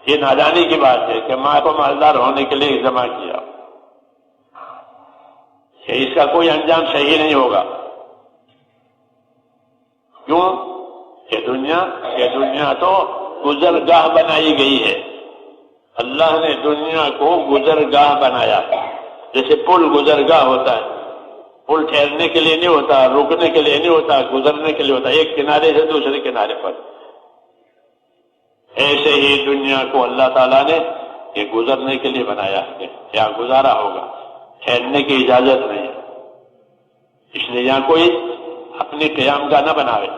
یہ نادانی کی بات ہے کہ مال کو مالدار ہونے کے لیے جمع کیا، اس کا کوئی انجام صحیح نہیں ہوگا۔ کیوں؟ یہ دنیا تو گزرگاہ بنائی گئی ہے۔ اللہ نے دنیا کو گزرگاہ بنایا، جیسے پل گزرگاہ ہوتا ہے۔ پل ٹھہرنے کے لیے نہیں ہوتا، رکنے کے لیے نہیں ہوتا، گزرنے کے لیے ہوتا، ایک کنارے سے دوسرے کنارے پر۔ ایسے ہی دنیا کو اللہ تعالیٰ نے یہ گزرنے کے لیے بنایا ہے، یہاں گزارا ہوگا، ٹھہرنے کی اجازت نہیں ہے۔ اس لیے یہاں کوئی اپنی قیام گاہ نہ بناوے،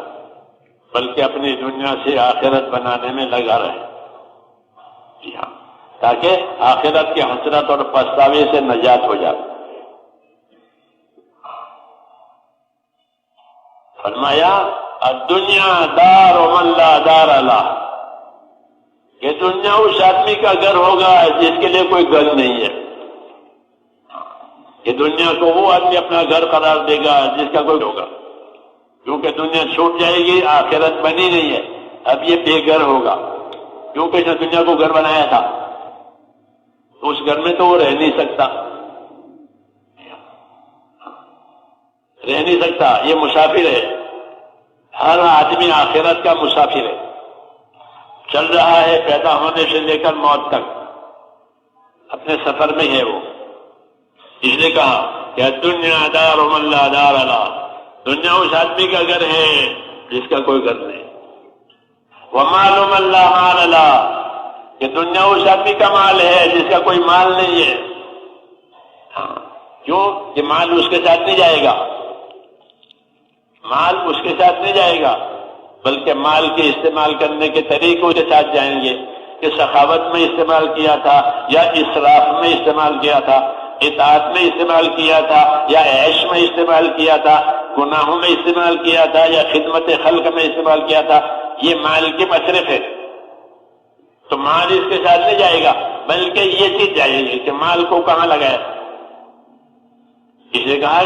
بلکہ اپنی دنیا سے آخرت بنانے میں لگا رہے، جی ہاں، تاکہ آخرت کی حسرت اور پچھتاوے سے نجات ہو جائے۔ فرمایا الدنیا دار من لا دار لہ، یہ دنیا اس آدمی کا گھر ہوگا جس کے لیے کوئی گھر نہیں ہے۔ یہ دنیا کو وہ آدمی اپنا گھر قرار دے گا جس کا کوئی ہوگا، کیونکہ دنیا چھوٹ جائے گی، آخرت بنی نہیں ہے، اب یہ بے گھر ہوگا، کیونکہ اس نے دنیا کو گھر بنایا تھا تو اس گھر میں تو وہ رہ نہیں سکتا، یہ مسافر ہے۔ ہر آدمی آخرت کا مسافر ہے، چل رہا ہے پیدا ہونے سے لے کر موت تک، اپنے سفر میں ہے وہ۔ اس نے کہا کہ دنیا دار من لا دار لہ، دنیا اس آدمی کا گھر ہے جس کا کوئی گھر نہیں۔ ومال من لا مال لہ، کہ دنیا اس آدمی کا مال ہے جس کا کوئی مال نہیں ہے۔ کیوں؟ کہ مال اس کے ساتھ نہیں جائے گا، مال اس کے ساتھ نہیں جائے گا، بلکہ مال کے استعمال کرنے کے طریقوں کے ساتھ جائیں گے، کہ سخاوت میں استعمال کیا تھا یا اسراف میں استعمال کیا تھا، اطاعت میں استعمال کیا تھا یا عیش میں استعمال کیا تھا، گناہوں میں استعمال کیا تھا یا خدمت خلق میں استعمال کیا تھا، یہ مال کے مصرف ہے۔ تو مال اس کے ساتھ نہیں جائے گا، بلکہ یہ چیز جائے گی کہ مال کو کہاں لگایا۔ اسے کہا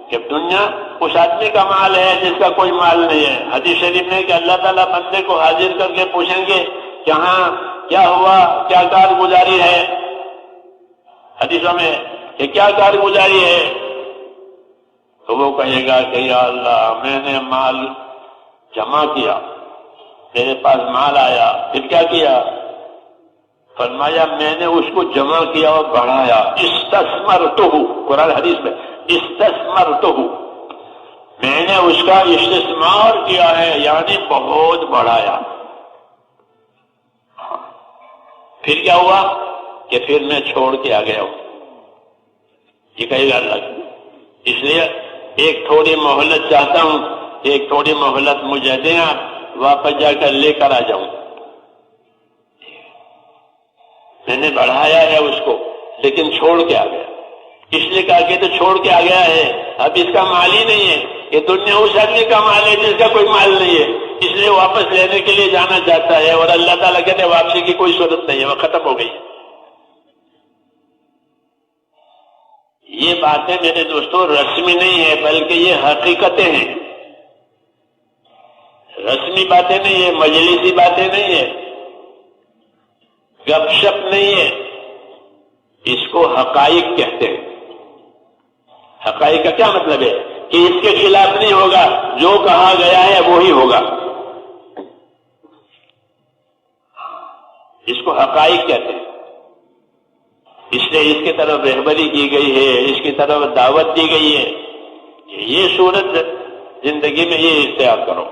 کہ دنیا اس آدمی کا مال ہے جس کا کوئی مال نہیں ہے۔ حدیث شریف میں کہ اللہ تعالیٰ بندے کو حاضر کر کے پوچھیں گے کہ ہاں کیا ہوا، کیا کارگزاری ہے، حدیثوں میں کہ کیا کارگزاری ہے، تو وہ کہے گا کہ یا اللہ میں نے مال جمع کیا، میرے پاس مال آیا، پھر کیا کیا؟ فرمایا میں نے اس کو جمع کیا اور بڑھایا، استثمرتہ، قرآن حدیث میں استثمرتہ، میں نے اس کا استثمار کیا ہے، یعنی بہت بڑھایا۔ پھر کیا ہوا کہ پھر میں چھوڑ کے آ گیا ہوں، یہ کہے گا اللہ۔ اس لیے ایک تھوڑی مہلت چاہتا ہوں، ایک تھوڑی مہلت مجھے دیں، آپ واپس جا کر لے کر آ جاؤں۔ میں نے بڑھایا ہے اس کو، لیکن چھوڑ کے آ گیا، اس لیے کہا کہ تو چھوڑ کے آ گیا ہے، اب اس کا مال ہی نہیں ہے، یہ دنیا اس آدمی کا مال ہے جس کا کوئی مال نہیں ہے، اس لیے واپس لینے کے لیے جانا چاہتا ہے، اور اللہ تعالیٰ کہتے ہیں واپسی کی کوئی صورت نہیں ہے، وہ ختم ہو گئی۔ یہ باتیں میرے دوستوں رسمی نہیں ہے، بلکہ یہ حقیقتیں ہیں، رسمی باتیں نہیں ہے، مجلسی باتیں نہیں ہے، گپ شپ نہیں ہے، اس کو حقائق کہتے ہیں۔ حقائق کا کیا مطلب ہے؟ کہ اس کے خلاف نہیں ہوگا، جو کہا گیا ہے وہی ہوگا، اس کو حقائق کہتے ہیں۔ اس لیے اس کی طرف رہبری کی گئی ہے، اس کی طرف دعوت دی گئی ہے کہ یہ صورت زندگی میں یہ اختیار کرو۔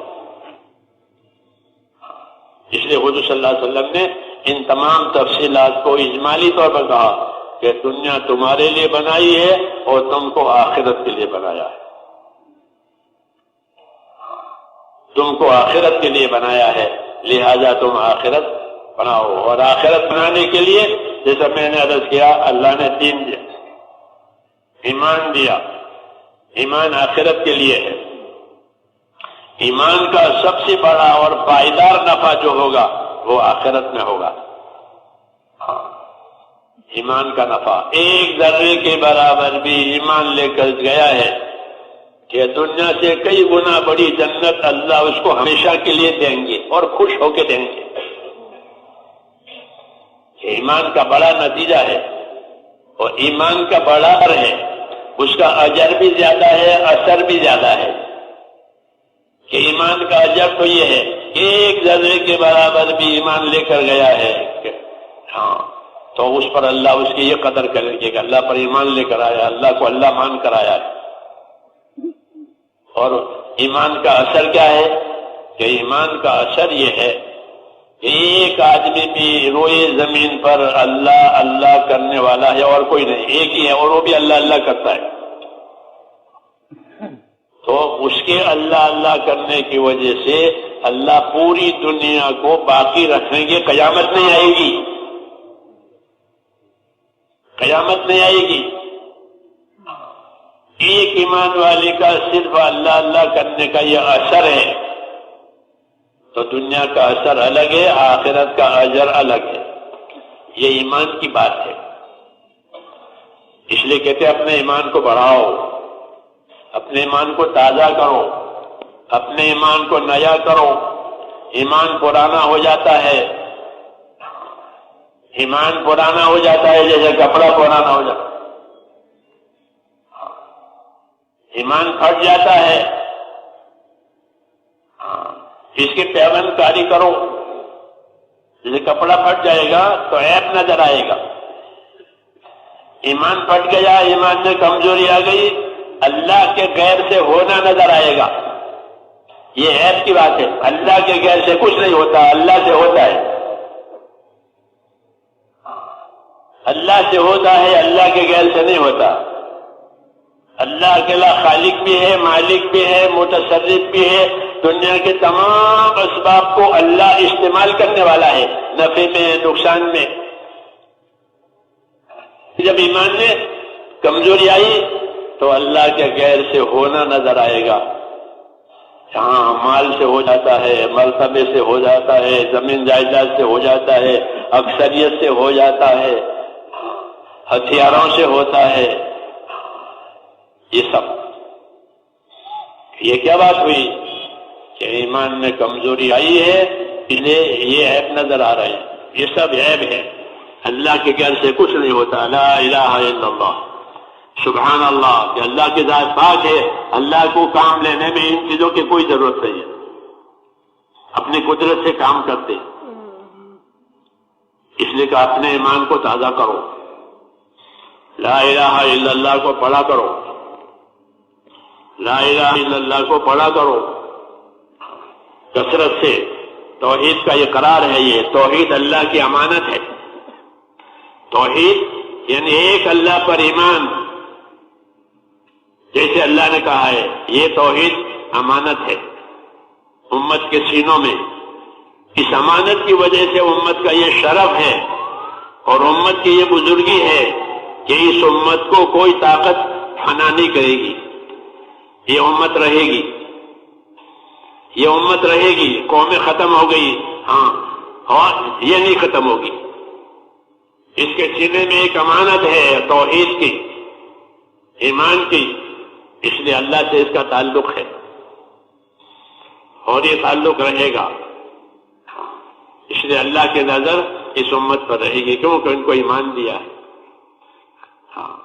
اس لیے حضور صلی اللہ علیہ وسلم نے ان تمام تفصیلات کو اجمالی طور پر کہا کہ دنیا تمہارے لیے بنائی ہے اور تم کو آخرت کے لیے بنایا ہے، تم کو آخرت کے لیے بنایا ہے، لہذا تم آخرت بناؤ۔ اور آخرت بنانے کے لیے جیسا میں نے عرض کیا، اللہ نے دین دیا، ایمان دیا، ایمان آخرت کے لیے ہے۔ ایمان کا سب سے بڑا اور پائیدار نفع جو ہوگا وہ آخرت میں ہوگا۔ ایمان کا نفع ایک ذرے کے برابر بھی ایمان لے کر گیا ہے کہ دنیا سے کئی گنا بڑی جنت اللہ اس کو ہمیشہ کے لیے دیں گے اور خوش ہو کے دیں گے۔ ایمان کا بڑا نتیجہ ہے اور ایمان کا بڑا اثر ہے، اس کا اجر بھی زیادہ ہے، اثر بھی زیادہ ہے۔ کہ ایمان کا اجر تو یہ ہے کہ ایک ذرے کے برابر بھی ایمان لے کر گیا ہے ہاں تو اس پر اللہ اس کی یہ قدر کرے گی کہ اللہ پر ایمان لے کر آیا، اللہ کو اللہ مان کر آیا ہے۔ اور ایمان کا اثر کیا ہے کہ ایمان کا اثر یہ ہے کہ ایک آدمی بھی روئے زمین پر اللہ اللہ کرنے والا ہے اور کوئی نہیں، ایک ہی ہے اور وہ بھی اللہ اللہ کرتا ہے، تو اس کے اللہ اللہ کرنے کی وجہ سے اللہ پوری دنیا کو باقی رکھیں گے، قیامت نہیں آئے گی، قیامت نہیں آئے گی۔ ایک ایمان والے کا صرف اللہ اللہ کرنے کا یہ اثر ہے تو دنیا کا اثر الگ ہے، آخرت کا اجر الگ ہے۔ یہ ایمان کی بات ہے، اس لیے کہتے ہیں اپنے ایمان کو بڑھاؤ، اپنے ایمان کو تازہ کرو، اپنے ایمان کو نیا کرو۔ ایمان پرانا ہو جاتا ہے، ایمان پرانا ہو جاتا ہے جیسے کپڑا پرانا ہو جاتا ہے، ایمان پھٹ جاتا ہے، اس کی پیوند کاری کرو، جیسے کپڑا پھٹ جائے گا تو عیب نظر آئے گا۔ ایمان پھٹ گیا، ایمان میں کمزوری آ گئی، اللہ کے غیر سے ہونا نظر آئے گا، یہ عیب کی بات ہے۔ اللہ کے غیر سے کچھ نہیں ہوتا، اللہ سے ہوتا ہے، اللہ سے ہوتا ہے، اللہ کے غیر سے نہیں ہوتا۔ اللہ اکیلا خالق بھی ہے، مالک بھی ہے، متصرف بھی ہے، دنیا کے تمام اسباب کو اللہ استعمال کرنے والا ہے، نفع میں نقصان میں۔ جب ایمان میں کمزوری آئی تو اللہ کے غیر سے ہونا نظر آئے گا، ہاں مال سے ہو جاتا ہے، مرتبے سے ہو جاتا ہے، زمین جائیداد سے ہو جاتا ہے، اکثریت سے ہو جاتا ہے، ہتھیاروں سے ہوتا ہے، یہ سب۔ یہ کیا بات ہوئی کہ ایمان میں کمزوری آئی ہے، اس لیے یہ عیب نظر آ رہے ہیں، یہ سب عیب ہے۔ اللہ کے غیر سے کچھ نہیں ہوتا، لا الہ الا اللہ، سبحان اللہ، کہ اللہ کی ذات پاک ہے، اللہ کو کام لینے میں ان چیزوں کی کوئی ضرورت نہیں ہے، اپنی قدرت سے کام کرتے، اس لیے کہ اپنے ایمان کو تازہ کرو، لا الہ الا اللہ کو پڑھا کرو، لا الہ الا اللہ کو پڑھا کرو کثرت سے۔ توحید کا اقرار ہے، یہ توحید اللہ کی امانت ہے، توحید یعنی ایک اللہ پر ایمان، جیسے اللہ نے کہا ہے یہ توحید امانت ہے امت کے سینوں میں۔ اس امانت کی وجہ سے امت کا یہ شرف ہے اور امت کی یہ بزرگی ہے کہ اس امت کو کوئی طاقت فنا نہیں کرے گی، یہ امت رہے گی، یہ امت رہے گی، قومیں ختم ہو گئی ہاں اور یہ نہیں ختم ہوگی۔ اس کے سینے میں ایک امانت ہے توحید کی، ایمان کی، اس لیے اللہ سے اس کا تعلق ہے اور یہ تعلق رہے گا، اس لیے اللہ کی نظر اس امت پر رہے گی کیونکہ ان کو ایمان دیا ہے۔ ہاں